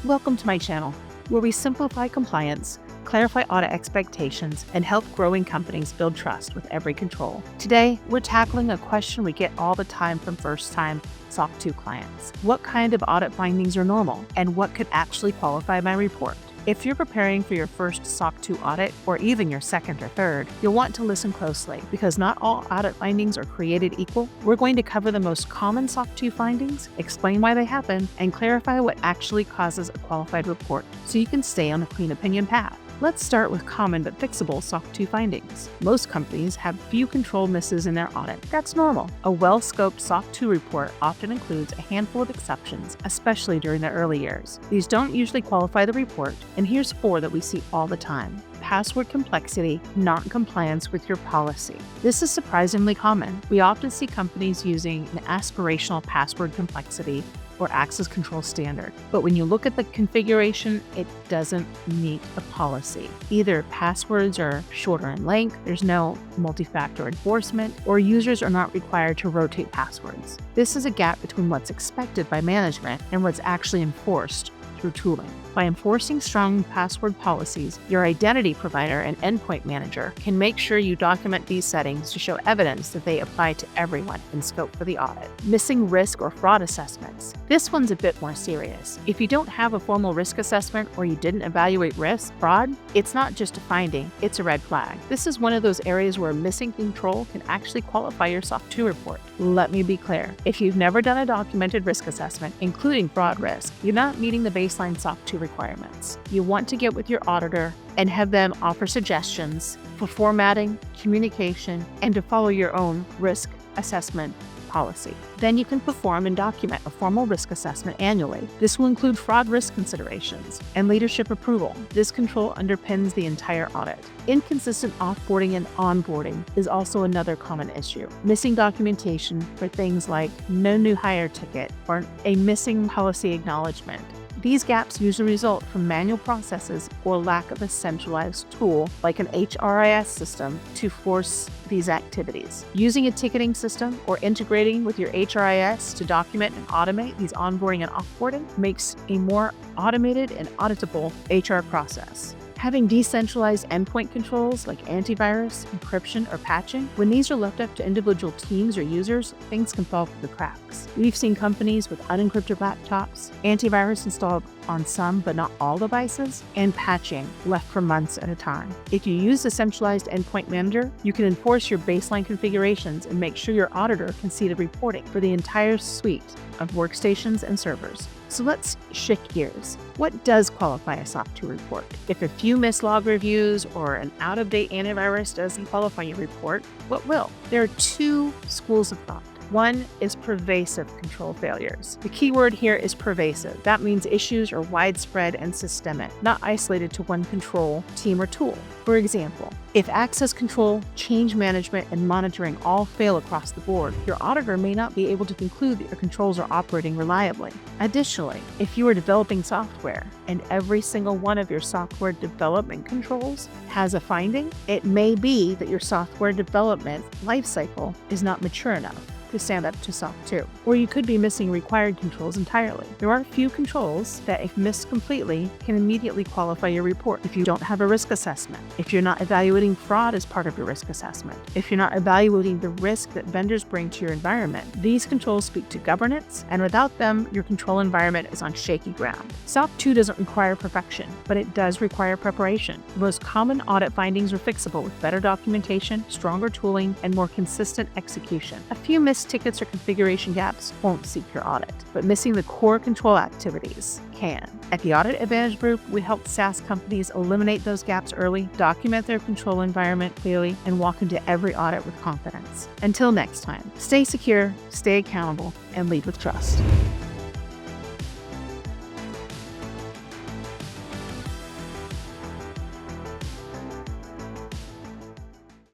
Welcome to my channel, where we simplify compliance, clarify audit expectations, and help growing companies build trust with every control. Today, we're tackling a question we get all the time from first-time SOC 2 clients. What kind of audit findings are normal, and what could actually qualify my report? If you're preparing for your first SOC 2 audit, or even your second or third, you'll want to listen closely, because not all audit findings are created equal. We're going to cover the most common SOC 2 findings, explain why they happen, and clarify what actually causes a qualified report, so you can stay on a clean opinion path. Let's start with common but fixable SOC 2 findings. Most companies have few control misses in their audit. That's normal. A well-scoped SOC 2 report often includes a handful of exceptions, especially during the early years. These don't usually qualify the report, and here's 4 that we see all the time. Password complexity, not compliance with your policy. This is surprisingly common. We often see companies using an aspirational password complexity or access control standard. But when you look at the configuration, it doesn't meet a policy. Either passwords are shorter in length, there's no multi-factor enforcement, or users are not required to rotate passwords. This is a gap between what's expected by management and what's actually enforced through tooling. By enforcing strong password policies, your identity provider and endpoint manager can make sure you document these settings to show evidence that they apply to everyone in scope for the audit. Missing risk or fraud assessments. This one's a bit more serious. If you don't have a formal risk assessment or you didn't evaluate risk, fraud, it's not just a finding, it's a red flag. This is one of those areas where missing control can actually qualify your SOC 2 report. Let me be clear. If you've never done a documented risk assessment, including fraud risk, you're not meeting the baseline SOC 2 requirements. You want to get with your auditor and have them offer suggestions for formatting, communication, and to follow your own risk assessment policy. Then you can perform and document a formal risk assessment annually. This will include fraud risk considerations and leadership approval. This control underpins the entire audit. Inconsistent offboarding and onboarding is also another common issue. Missing documentation for things like no new hire ticket or a missing policy acknowledgement. These gaps usually result from manual processes or lack of a centralized tool like an HRIS system to force these activities. Using a ticketing system or integrating with your HRIS to document and automate these onboarding and offboarding makes a more automated and auditable HR process. Having decentralized endpoint controls like antivirus, encryption, or patching, when these are left up to individual teams or users, things can fall through the cracks. We've seen companies with unencrypted laptops, antivirus installed on some but not all devices, and patching left for months at a time. If you use a centralized endpoint manager, you can enforce your baseline configurations and make sure your auditor can see the reporting for the entire suite of workstations and servers. So let's shift gears. What does qualify a SOC 2 report? If a few missed log reviews or an out-of-date antivirus doesn't qualify your report, what will? There are 2 schools of thought. One is pervasive control failures. The key word here is pervasive. That means issues are widespread and systemic, not isolated to one control, team, or tool. For example, if access control, change management, and monitoring all fail across the board, your auditor may not be able to conclude that your controls are operating reliably. Additionally, if you are developing software and every single one of your software development controls has a finding, it may be that your software development lifecycle is not mature enough to stand up to SOC 2. Or you could be missing required controls entirely. There are a few controls that, if missed completely, can immediately qualify your report. If you don't have a risk assessment, if you're not evaluating fraud as part of your risk assessment, if you're not evaluating the risk that vendors bring to your environment, these controls speak to governance, and without them, your control environment is on shaky ground. SOC 2 doesn't require perfection, but it does require preparation. The most common audit findings are fixable with better documentation, stronger tooling, and more consistent execution. A few missed tickets or configuration gaps won't seek your audit, but missing the core control activities can. At the Audit Advantage Group, we help SaaS companies eliminate those gaps early, document their control environment clearly, and walk into every audit with confidence. Until next time, stay secure, stay accountable, and lead with trust.